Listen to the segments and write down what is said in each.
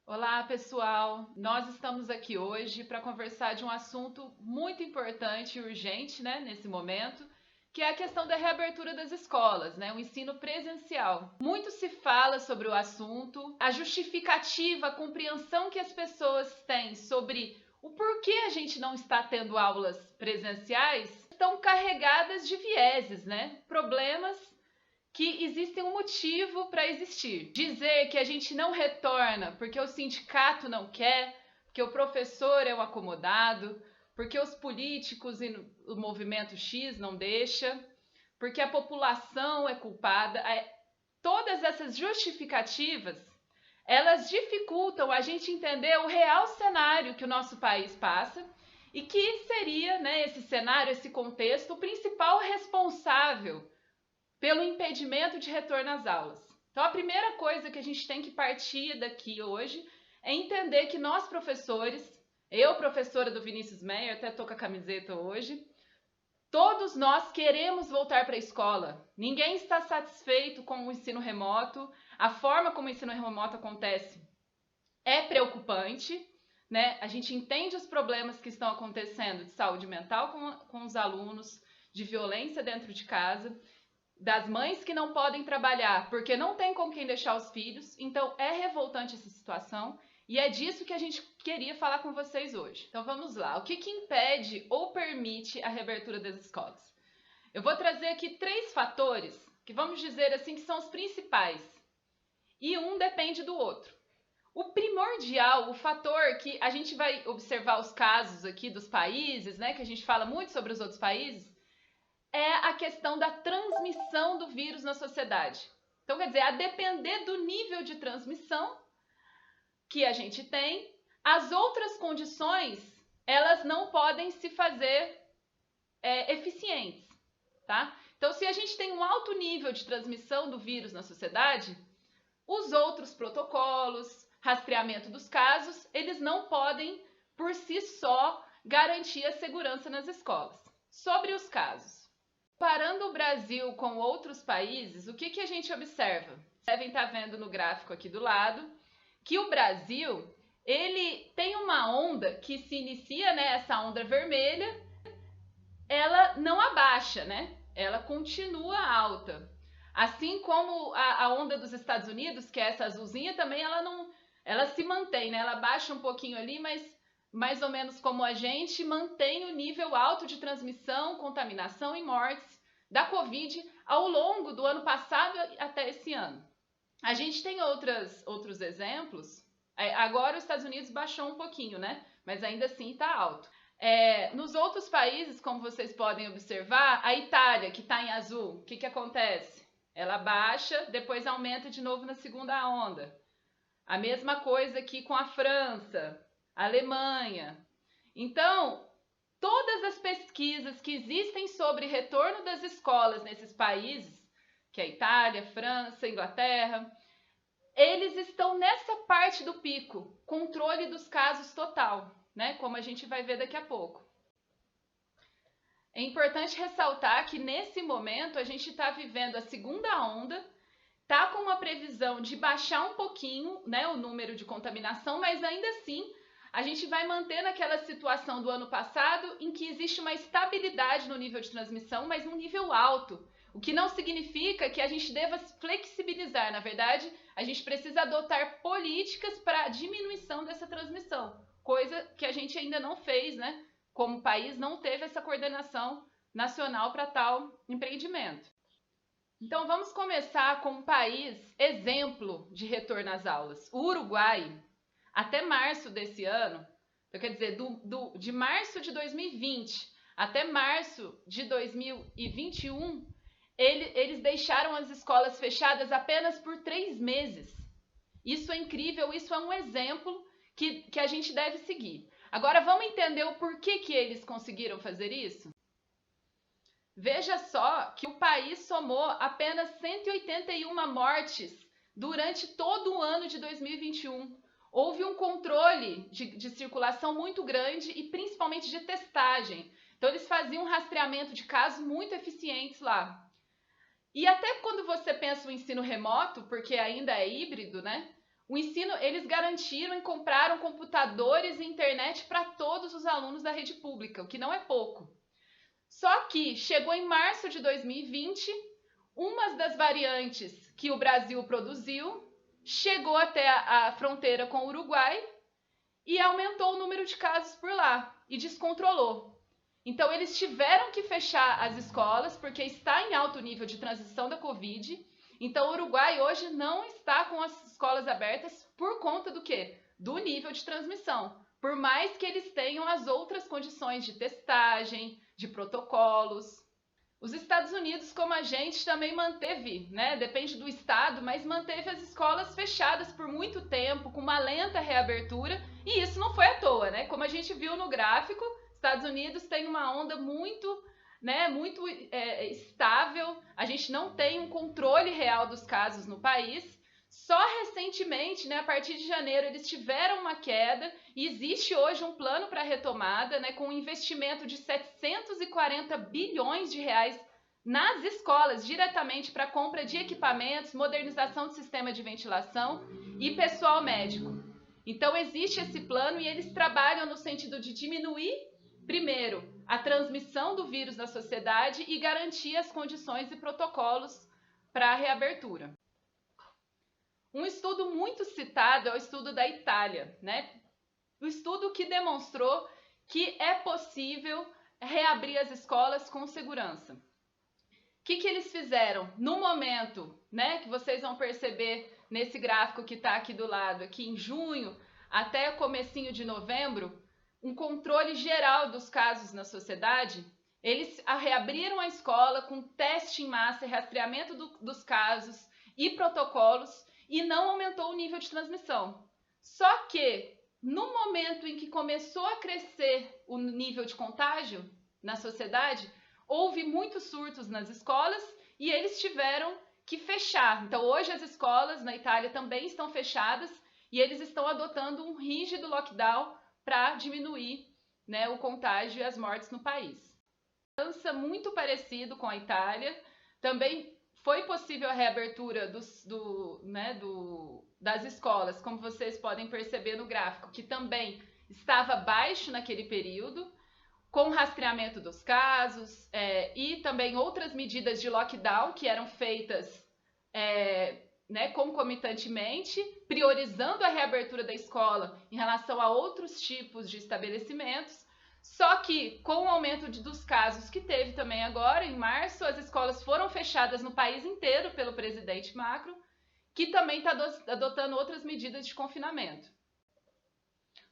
Olá, pessoal! Nós estamos aqui hoje para conversar de um assunto muito importante e urgente, né, nesse momento, que é a questão da reabertura das escolas, né, o ensino presencial. Muito se fala sobre o assunto, a justificativa, a compreensão que as pessoas têm sobre o porquê a gente não está tendo aulas presenciais estão carregadas de vieses, né, problemas que existe um motivo para existir. Dizer que a gente não retorna porque o sindicato não quer, porque o professor é um acomodado, porque os políticos e o movimento X não deixa, porque a população é culpada. Todas essas justificativas, elas dificultam a gente entender o real cenário que o nosso país passa e que seria, né, esse cenário, esse contexto, o principal responsável pelo impedimento de retorno às aulas. Então, a primeira coisa que a gente tem que partir daqui hoje é entender que nós, professores, eu, professora do Vinícius Meyer, até tô com a camiseta hoje, todos nós queremos voltar para a escola. Ninguém está satisfeito com o ensino remoto. A forma como o ensino remoto acontece é preocupante, né? A gente entende os problemas que estão acontecendo de saúde mental com os alunos, de violência dentro de casa, das mães que não podem trabalhar porque não tem com quem deixar os filhos. Então é revoltante essa situação e é disso que a gente queria falar com vocês hoje. Então vamos lá, o que impede ou permite a reabertura das escolas? Eu vou trazer aqui 3 fatores que vamos dizer assim que são os principais e um depende do outro. O primordial, o fator que a gente vai observar os casos aqui dos países, né, que a gente fala muito sobre os outros países, é a questão da transmissão do vírus na sociedade. Então, quer dizer, a depender do nível de transmissão que a gente tem, as outras condições, elas não podem se fazer eficientes, tá? Então, se a gente tem um alto nível de transmissão do vírus na sociedade, os outros protocolos, rastreamento dos casos, eles não podem, por si só, garantir a segurança nas escolas. Sobre os casos, comparando o Brasil com outros países, o que a gente observa? Vocês devem estar vendo no gráfico aqui do lado, que o Brasil, ele tem uma onda que se inicia, né, essa onda vermelha, ela não abaixa, né? Ela continua alta. Assim como a onda dos Estados Unidos, que é essa azulzinha, também ela se mantém, né? Ela baixa um pouquinho ali, mas mais ou menos como a gente, mantém o nível alto de transmissão, contaminação e mortes da Covid ao longo do ano passado até esse ano. A gente tem outros exemplos. Agora os Estados Unidos baixou um pouquinho, né? Mas ainda assim está alto. Nos outros países, como vocês podem observar, a Itália, que está em azul, o que acontece? Ela baixa, depois aumenta de novo na segunda onda. A mesma coisa aqui com a França, Alemanha. Então, todas as pesquisas que existem sobre retorno das escolas nesses países, que é a Itália, França, Inglaterra, eles estão nessa parte do pico, controle dos casos total, né? Como a gente vai ver daqui a pouco. É importante ressaltar que nesse momento a gente está vivendo a segunda onda, tá com uma previsão de baixar um pouquinho, né, o número de contaminação, mas ainda assim a gente vai manter naquela situação do ano passado em que existe uma estabilidade no nível de transmissão, mas num nível alto. O que não significa que a gente deva flexibilizar. Na verdade, a gente precisa adotar políticas para a diminuição dessa transmissão, coisa que a gente ainda não fez, né? Como país, não teve essa coordenação nacional para tal empreendimento. Então, vamos começar com um país exemplo de retorno às aulas. O Uruguai, até março desse ano, então, quer dizer, de março de 2020 até março de 2021, eles deixaram as escolas fechadas apenas por 3 meses. Isso é incrível, isso é um exemplo que a gente deve seguir. Agora, vamos entender o porquê que eles conseguiram fazer isso? Veja só que o país somou apenas 181 mortes durante todo o ano de 2021. Houve um controle de circulação muito grande e principalmente de testagem. Então, eles faziam um rastreamento de casos muito eficientes lá. E até quando você pensa o ensino remoto, porque ainda é híbrido, né? O ensino, eles garantiram e compraram computadores e internet para todos os alunos da rede pública, o que não é pouco. Só que chegou em março de 2020, uma das variantes que o Brasil produziu chegou até a fronteira com o Uruguai e aumentou o número de casos por lá e descontrolou. Então, eles tiveram que fechar as escolas porque está em alto nível de transição da Covid. Então, o Uruguai hoje não está com as escolas abertas por conta do quê? Do nível de transmissão. Por mais que eles tenham as outras condições de testagem, de protocolos. Os Estados Unidos, como a gente, também manteve, né? Depende do estado, mas manteve as escolas fechadas por muito tempo, com uma lenta reabertura. E isso não foi à toa, né? Como a gente viu no gráfico, Estados Unidos tem uma onda muito estável, a gente não tem um controle real dos casos no país. Só recentemente, né, a partir de janeiro, eles tiveram uma queda e existe hoje um plano para retomada, né, com um investimento de 740 bilhões de reais nas escolas, diretamente para compra de equipamentos, modernização do sistema de ventilação e pessoal médico. Então, existe esse plano e eles trabalham no sentido de diminuir, primeiro, a transmissão do vírus na sociedade e garantir as condições e protocolos para a reabertura. Um estudo muito citado é o estudo da Itália, né? O estudo que demonstrou que é possível reabrir as escolas com segurança. O que eles fizeram? No momento, né, que vocês vão perceber nesse gráfico que está aqui do lado, aqui em junho até comecinho de novembro, um controle geral dos casos na sociedade, eles reabriram a escola com teste em massa, rastreamento dos casos e protocolos e não aumentou o nível de transmissão. Só que, no momento em que começou a crescer o nível de contágio na sociedade, houve muitos surtos nas escolas e eles tiveram que fechar. Então, hoje as escolas na Itália também estão fechadas e eles estão adotando um rígido lockdown para diminuir, né, o contágio e as mortes no país. França, muito parecido com a Itália, também foi possível a reabertura das escolas, como vocês podem perceber no gráfico, que também estava baixo naquele período, com rastreamento dos casos e também outras medidas de lockdown que eram feitas concomitantemente, priorizando a reabertura da escola em relação a outros tipos de estabelecimentos. Só que, com o aumento dos casos que teve também agora, em março, as escolas foram fechadas no país inteiro pelo presidente Macron, que também está adotando outras medidas de confinamento.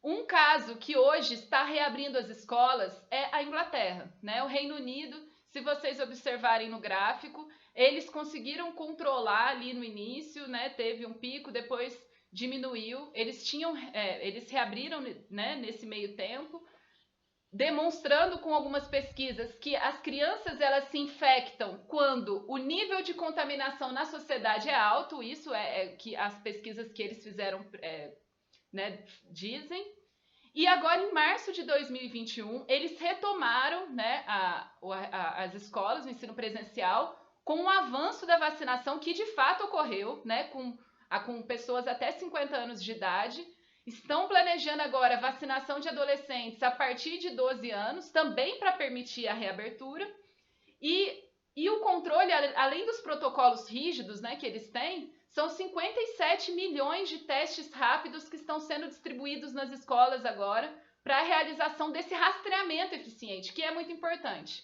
Um caso que hoje está reabrindo as escolas é a Inglaterra, né? O Reino Unido, se vocês observarem no gráfico, eles conseguiram controlar ali no início, né? Teve um pico, depois diminuiu. Eles reabriram, né, nesse meio tempo, demonstrando com algumas pesquisas que as crianças elas se infectam quando o nível de contaminação na sociedade é alto. Isso é que as pesquisas que eles fizeram dizem. E agora, em março de 2021, eles retomaram, né, as escolas, o ensino presencial, com o avanço da vacinação que de fato ocorreu, né, com pessoas até 50 anos de idade. Estão planejando agora a vacinação de adolescentes a partir de 12 anos, também para permitir a reabertura. E o controle, além dos protocolos rígidos, né, que eles têm, são 57 milhões de testes rápidos que estão sendo distribuídos nas escolas agora para a realização desse rastreamento eficiente, que é muito importante.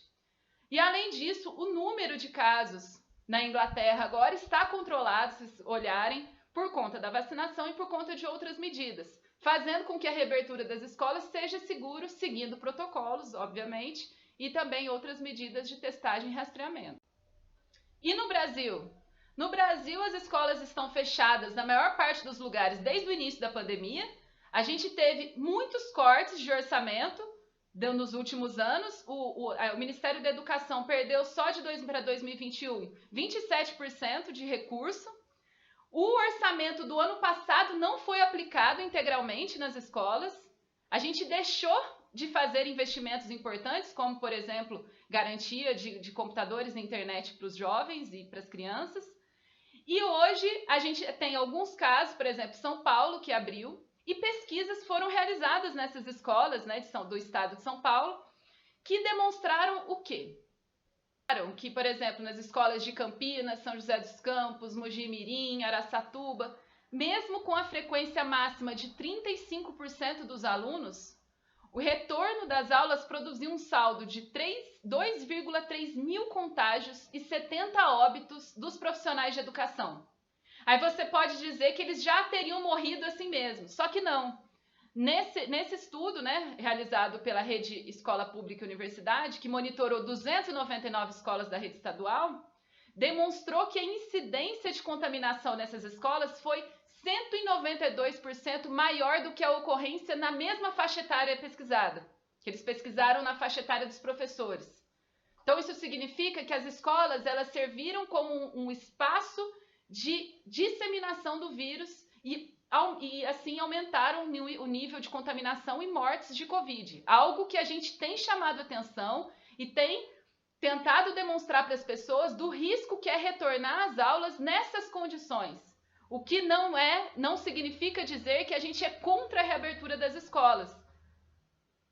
E, além disso, o número de casos na Inglaterra agora está controlado, se olharem, por conta da vacinação e por conta de outras medidas, fazendo com que a reabertura das escolas seja seguro, seguindo protocolos, obviamente, e também outras medidas de testagem e rastreamento. E no Brasil? No Brasil, as escolas estão fechadas na maior parte dos lugares desde o início da pandemia. A gente teve muitos cortes de orçamento nos últimos anos. O Ministério da Educação perdeu só para 2021 27% de recurso. O orçamento do ano passado não foi aplicado integralmente nas escolas. A gente deixou de fazer investimentos importantes, como, por exemplo, garantia de computadores e internet para os jovens e para as crianças. E hoje a gente tem alguns casos, por exemplo, São Paulo, que abriu, e pesquisas foram realizadas nessas escolas, né, do estado de São Paulo, que demonstraram o quê? Que, por exemplo, nas escolas de Campinas, São José dos Campos, Mogi Mirim, Araçatuba, mesmo com a frequência máxima de 35% dos alunos, o retorno das aulas produziu um saldo de 2,3 mil contágios e 70 óbitos dos profissionais de educação. Aí você pode dizer que eles já teriam morrido assim mesmo, só que não. Nesse estudo, né, realizado pela Rede Escola Pública e Universidade, que monitorou 299 escolas da rede estadual, demonstrou que a incidência de contaminação nessas escolas foi 192% maior do que a ocorrência na mesma faixa etária pesquisada, que eles pesquisaram na faixa etária dos professores. Então isso significa que as escolas elas serviram como um espaço de disseminação do vírus e assim aumentaram o nível de contaminação e mortes de Covid. Algo que a gente tem chamado atenção e tem tentado demonstrar para as pessoas do risco que é retornar às aulas nessas condições. O que não significa dizer que a gente é contra a reabertura das escolas.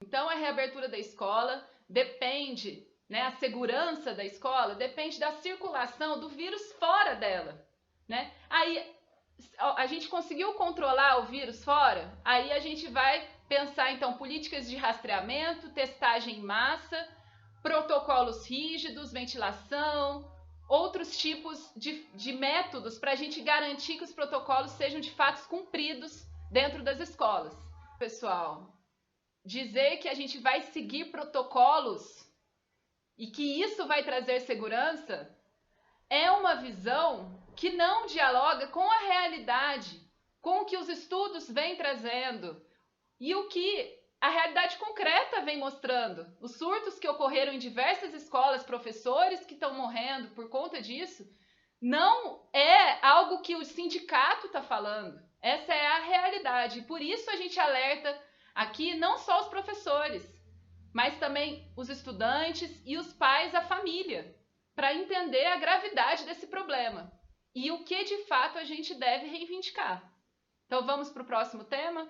Então a reabertura da escola depende, né, a segurança da escola depende da circulação do vírus fora dela, né? Aí a gente conseguiu controlar o vírus fora, aí a gente vai pensar então políticas de rastreamento, testagem em massa, protocolos rígidos, ventilação, outros tipos de métodos para a gente garantir que os protocolos sejam de fato cumpridos dentro das escolas. Pessoal, dizer que a gente vai seguir protocolos e que isso vai trazer segurança é uma visão que não dialoga com a realidade, com o que os estudos vêm trazendo e o que a realidade concreta vem mostrando. Os surtos que ocorreram em diversas escolas, professores que estão morrendo por conta disso, não é algo que o sindicato está falando. Essa é a realidade. Por isso a gente alerta aqui não só os professores, mas também os estudantes e os pais, a família, para entender a gravidade desse problema e o que de fato a gente deve reivindicar. Então vamos para o próximo tema?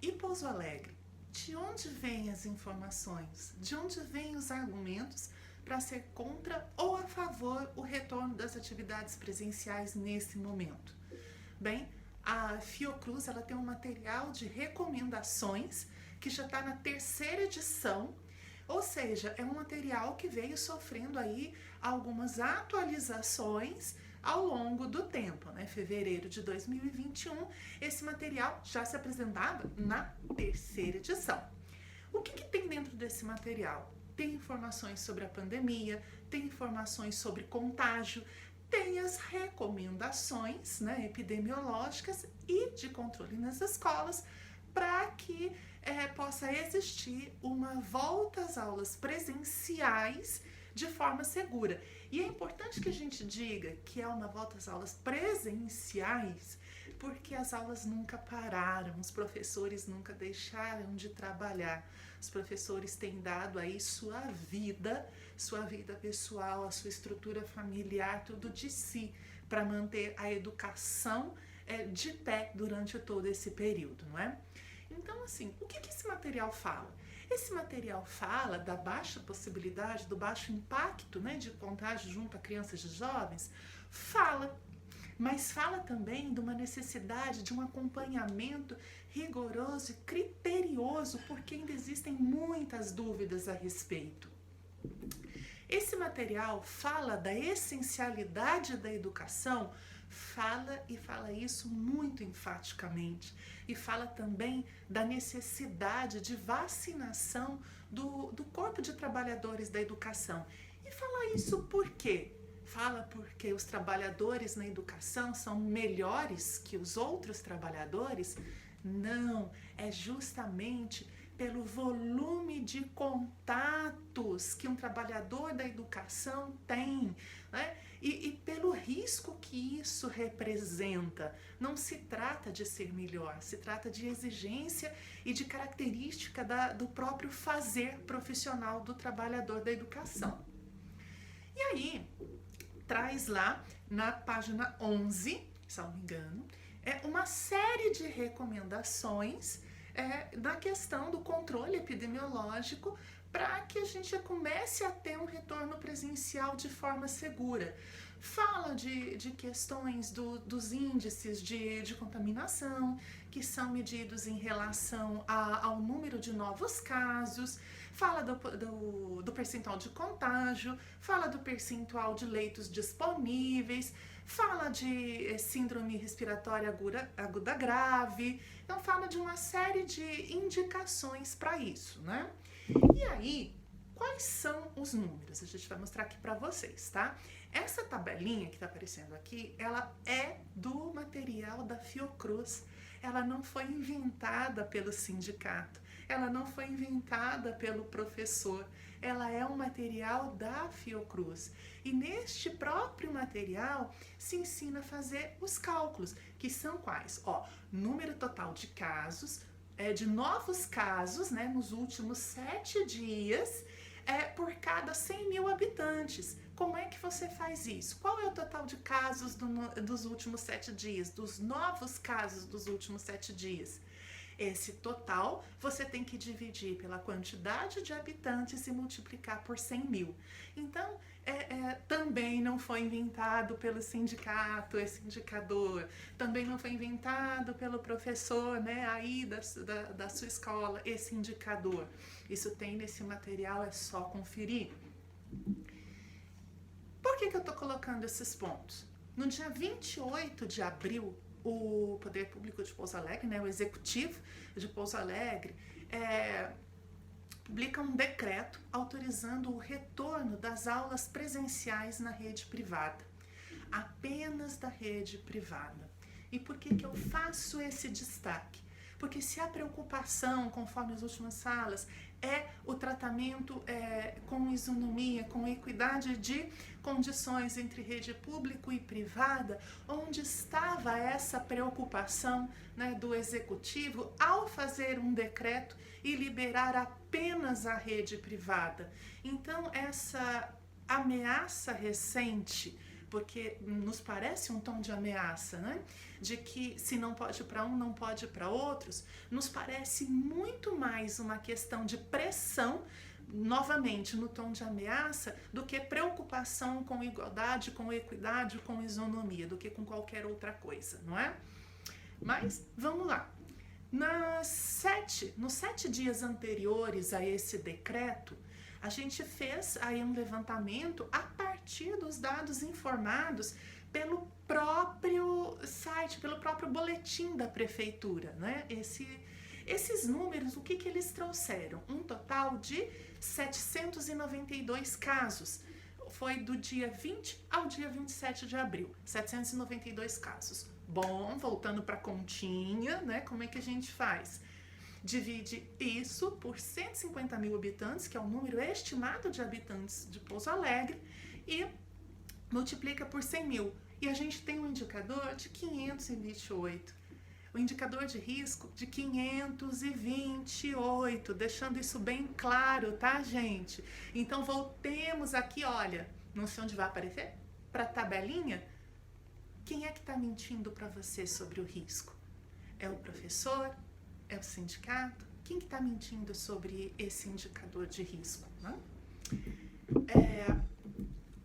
E Pouso Alegre? De onde vêm as informações? De onde vêm os argumentos para ser contra ou a favor o retorno das atividades presenciais nesse momento? Bem, a Fiocruz ela tem um material de recomendações que já está na 3ª edição. Ou seja, é um material que veio sofrendo aí algumas atualizações ao longo do tempo, né? Fevereiro de 2021, esse material já se apresentava na 3ª edição. O que tem dentro desse material? Tem informações sobre a pandemia, tem informações sobre contágio, tem as recomendações, né, epidemiológicas e de controle nas escolas para que possa existir uma volta às aulas presenciais de forma segura. E é importante que a gente diga que é uma volta às aulas presenciais, porque as aulas nunca pararam, os professores nunca deixaram de trabalhar. Os professores têm dado aí sua vida pessoal, a sua estrutura familiar, tudo de si, para manter a educação de pé durante todo esse período, não é? Então, assim, o que esse material fala? Esse material fala da baixa possibilidade, do baixo impacto, né, de contágio junto a crianças e jovens? Fala, mas fala também de uma necessidade de um acompanhamento rigoroso e criterioso, porque ainda existem muitas dúvidas a respeito. Esse material fala da essencialidade da educação, fala isso muito enfaticamente, e fala também da necessidade de vacinação do corpo de trabalhadores da educação. E fala isso por quê? Fala porque os trabalhadores na educação são melhores que os outros trabalhadores? Não, é justamente pelo volume de contatos que um trabalhador da educação tem, né? E pelo risco que isso representa. Não se trata de ser melhor, se trata de exigência e de característica do próprio fazer profissional do trabalhador da educação. E aí, traz lá na página 11, se não me engano, uma série de recomendações na questão do controle epidemiológico para que a gente comece a ter um retorno presencial de forma segura. Fala de questões dos índices de contaminação, que são medidos em relação ao número de novos casos, fala do percentual de contágio, fala do percentual de leitos disponíveis, fala de síndrome respiratória aguda grave, então fala de uma série de indicações para isso, né? E aí, quais são os números? A gente vai mostrar aqui para vocês, tá? Essa tabelinha que está aparecendo aqui, ela é do material da Fiocruz. Ela não foi inventada pelo sindicato, ela não foi inventada pelo professor, ela é um material da Fiocruz. E neste próprio material se ensina a fazer os cálculos, que são quais? Número total de casos, de novos casos, né, nos últimos 7 dias, por cada 100 mil habitantes. Como é que você faz isso? Qual é o total de casos dos últimos 7 dias, dos novos casos dos últimos 7 dias? Esse total você tem que dividir pela quantidade de habitantes e multiplicar por 100 mil. Então, também não foi inventado pelo sindicato esse indicador, também não foi inventado pelo professor, né, aí da sua escola esse indicador. Isso tem nesse material, é só conferir. Por que eu estou colocando esses pontos? No dia 28 de abril, o Poder Público de Pouso Alegre, né, o Executivo de Pouso Alegre, publica um decreto autorizando o retorno das aulas presenciais na rede privada, apenas da rede privada. E por que eu faço esse destaque? Porque se a preocupação, conforme as últimas falas, é o tratamento com isonomia, com equidade de condições entre rede pública e privada, onde estava essa preocupação, né, do executivo ao fazer um decreto e liberar apenas a rede privada? Então, essa ameaça recente, porque nos parece um tom de ameaça, né? De que se não pode para um, não pode para outros, nos parece muito mais uma questão de pressão, novamente no tom de ameaça, do que preocupação com igualdade, com equidade, com isonomia, do que com qualquer outra coisa, não é? Mas vamos lá. Nos 7 dias anteriores a esse decreto, a gente fez aí um levantamento a partir dos dados informados pelo próprio site, pelo próprio boletim da prefeitura, né? Esses números, o que eles trouxeram? Um total de 792 casos. Foi do dia 20 ao dia 27 de abril, 792 casos. Bom, voltando para a continha, né? Como é que a gente faz? Divide isso por 150 mil habitantes, que é o número estimado de habitantes de Pouso Alegre, e multiplica por 100 mil. E a gente tem um indicador de 528. O indicador de risco de 528, deixando isso bem claro, tá, gente? Então, voltemos aqui, olha, não sei onde vai aparecer, para a tabelinha. Quem é que está mentindo para você sobre o risco? É o professor? É o sindicato? Quem que está mentindo sobre esse indicador de risco, né?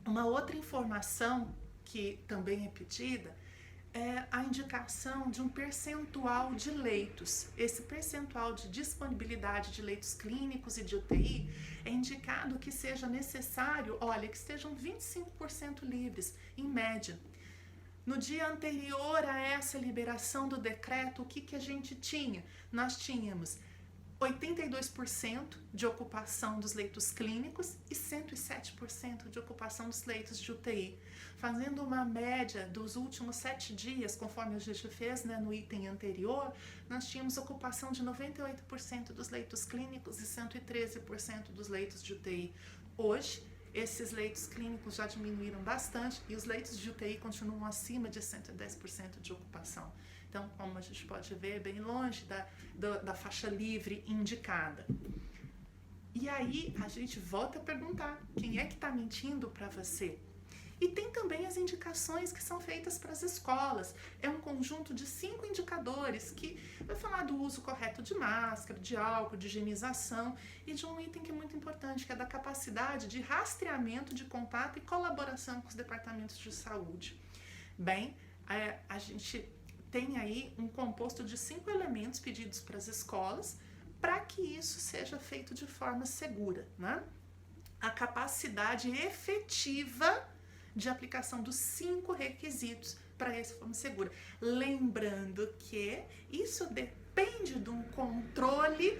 Uma outra informação que também é pedida é a indicação de um percentual de leitos. Esse percentual de disponibilidade de leitos clínicos e de UTI é indicado que seja necessário, olha, que estejam 25% livres, em média. No dia anterior a essa liberação do decreto, o que a gente tinha? Nós tínhamos 82% de ocupação dos leitos clínicos e 107% de ocupação dos leitos de UTI. Fazendo uma média dos últimos 7 dias, conforme a gente fez, né, no item anterior, nós tínhamos ocupação de 98% dos leitos clínicos e 113% dos leitos de UTI. Hoje, esses leitos clínicos já diminuíram bastante e os leitos de UTI continuam acima de 110% de ocupação. Então, como a gente pode ver, bem longe da faixa livre indicada. E aí, a gente volta a perguntar, quem é que está mentindo para você? E tem também as indicações que são feitas para as escolas. É um conjunto de 5 indicadores que vai falar do uso correto de máscara, de álcool, de higienização e de um item que é muito importante, que é da capacidade de rastreamento de contato e colaboração com os departamentos de saúde. Bem, a gente tem aí um composto de 5 elementos pedidos para as escolas para que isso seja feito de forma segura, né? A capacidade efetiva de aplicação dos 5 requisitos para essa forma segura. Lembrando que isso depende de um controle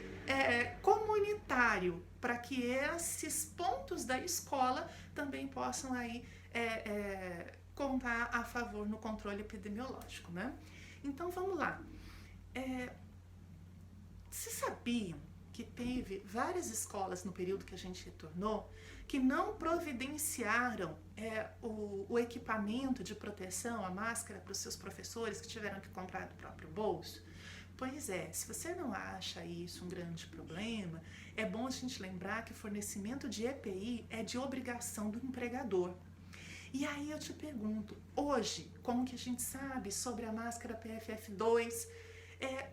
comunitário, para que esses pontos da escola também possam aí contar a favor no controle epidemiológico, né? Então vamos lá. Vocês sabiam que teve várias escolas no período que a gente retornou que não providenciaram o equipamento de proteção, a máscara para os seus professores, que tiveram que comprar do próprio bolso? Pois é, se você não acha isso um grande problema, é bom a gente lembrar que o fornecimento de EPI é de obrigação do empregador. E aí eu te pergunto, hoje, como que a gente sabe sobre a máscara PFF2?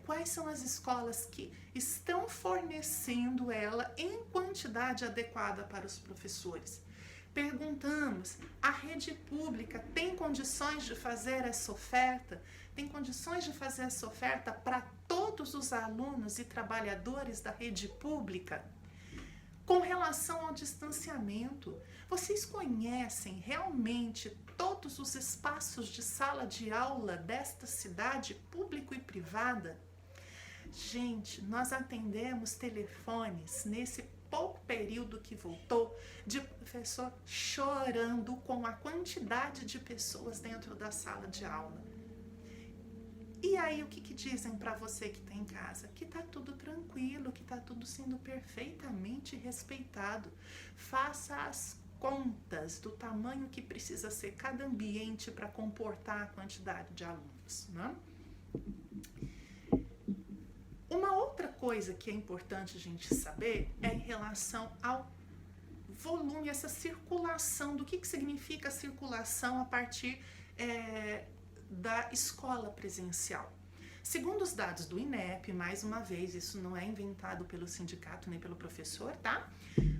Quais são as escolas que estão fornecendo ela em quantidade adequada para os professores? Perguntamos, a rede pública tem condições de fazer essa oferta? Tem condições de fazer essa oferta para todos os alunos e trabalhadores da rede pública? Com relação ao distanciamento, vocês conhecem realmente todos os espaços de sala de aula desta cidade, público e privada? Gente, nós atendemos telefones nesse pouco período que voltou, de professor chorando com a quantidade de pessoas dentro da sala de aula. E aí, o que dizem para você que está em casa? Que está tudo tranquilo, que está tudo sendo perfeitamente respeitado. Faça as contas do tamanho que precisa ser cada ambiente para comportar a quantidade de alunos, né? Uma outra coisa que é importante a gente saber é em relação ao volume, essa circulação, do que significa circulação a partir da escola presencial. Segundo os dados do INEP, mais uma vez, isso não é inventado pelo sindicato nem pelo professor, tá?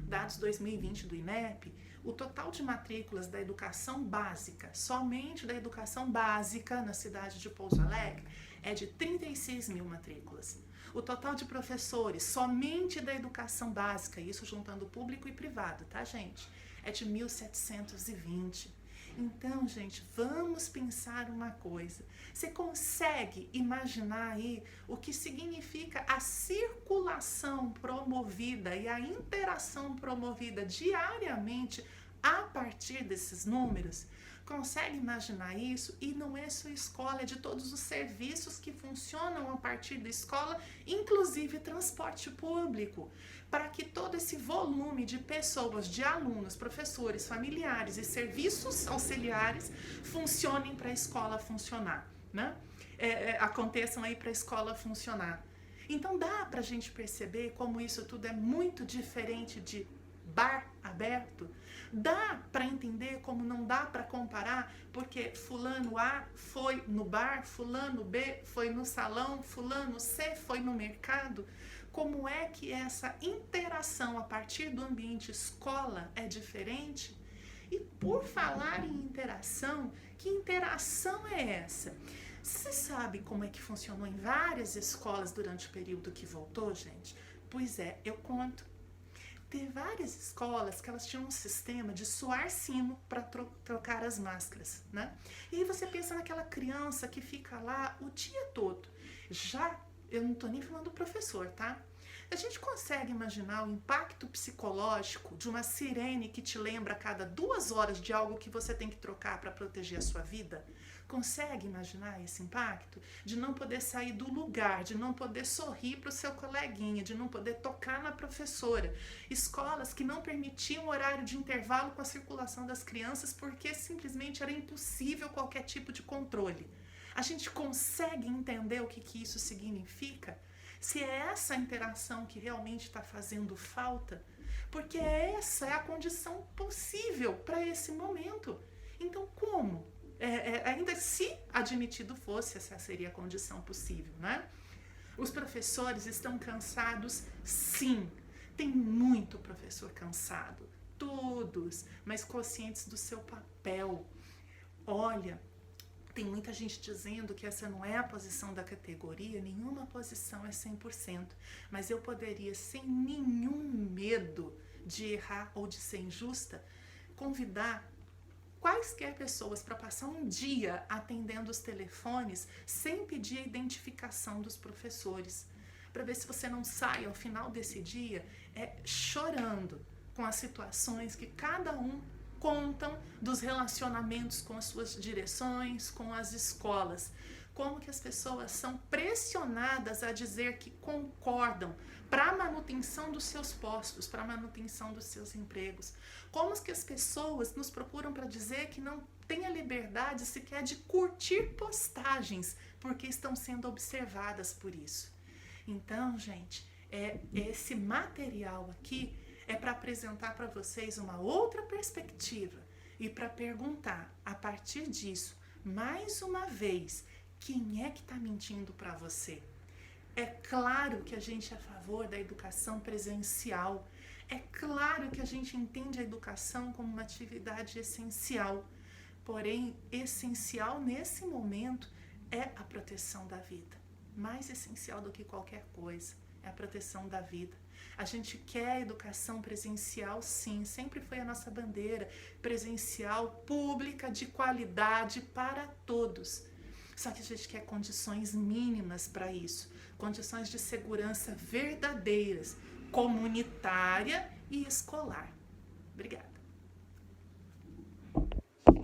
Dados 2020 do INEP, o total de matrículas da educação básica, somente da educação básica na cidade de Pouso Alegre, é de 36 mil matrículas. O total de professores, somente da educação básica, isso juntando público e privado, tá, gente? É de 1.720. Então, gente, vamos pensar uma coisa. Você consegue imaginar aí o que significa a circulação promovida e a interação promovida diariamente a partir desses números? Consegue imaginar isso? E não é só escola, é de todos os serviços que funcionam a partir da escola, inclusive transporte público, para que todo esse volume de pessoas, de alunos, professores, familiares e serviços auxiliares funcionem para a escola funcionar, né? Aconteçam aí para a escola funcionar. Então dá para a gente perceber como isso tudo é muito diferente de bar aberto. Dá para entender como não dá para comparar, porque fulano A foi no bar, fulano B foi no salão, fulano C foi no mercado. Como é que essa interação a partir do ambiente escola é diferente? E por falar em interação, que interação é essa? Você sabe como é que funcionou em várias escolas durante o período que voltou, gente? Pois é, eu conto. Tem várias escolas que elas tinham um sistema de soar sino para trocar as máscaras, né? E aí você pensa naquela criança que fica lá o dia todo. Eu não tô nem falando do professor, tá? A gente consegue imaginar o impacto psicológico de uma sirene que te lembra a cada 2 horas de algo que você tem que trocar para proteger a sua vida? Consegue imaginar esse impacto? De não poder sair do lugar, de não poder sorrir para o seu coleguinha, de não poder tocar na professora. Escolas que não permitiam horário de intervalo com a circulação das crianças porque simplesmente era impossível qualquer tipo de controle. A gente consegue entender o que isso significa? Se é essa interação que realmente está fazendo falta, porque essa é a condição possível para esse momento. Então, como? Ainda se admitido fosse, essa seria a condição possível, né? Os professores estão cansados, sim. Tem muito professor cansado, todos, mas conscientes do seu papel. Olha, tem muita gente dizendo que essa não é a posição da categoria, nenhuma posição é 100%, mas eu poderia, sem nenhum medo de errar ou de ser injusta, convidar quaisquer pessoas para passar um dia atendendo os telefones sem pedir a identificação dos professores, para ver se você não sai ao final desse dia chorando com as situações que cada um contam dos relacionamentos com as suas direções, com as escolas. Como que as pessoas são pressionadas a dizer que concordam para a manutenção dos seus postos, para a manutenção dos seus empregos. Como que as pessoas nos procuram para dizer que não têm a liberdade sequer de curtir postagens, porque estão sendo observadas por isso. Então, gente, esse material aqui é para apresentar para vocês uma outra perspectiva e para perguntar, a partir disso, mais uma vez, quem é que está mentindo para você? É claro que a gente é a favor da educação presencial. É claro que a gente entende a educação como uma atividade essencial. Porém, essencial nesse momento é a proteção da vida. Mais essencial do que qualquer coisa é a proteção da vida. A gente quer a educação presencial, sim, sempre foi a nossa bandeira, presencial, pública, de qualidade para todos. Só que a gente quer condições mínimas para isso, condições de segurança verdadeiras, comunitária e escolar. Obrigada.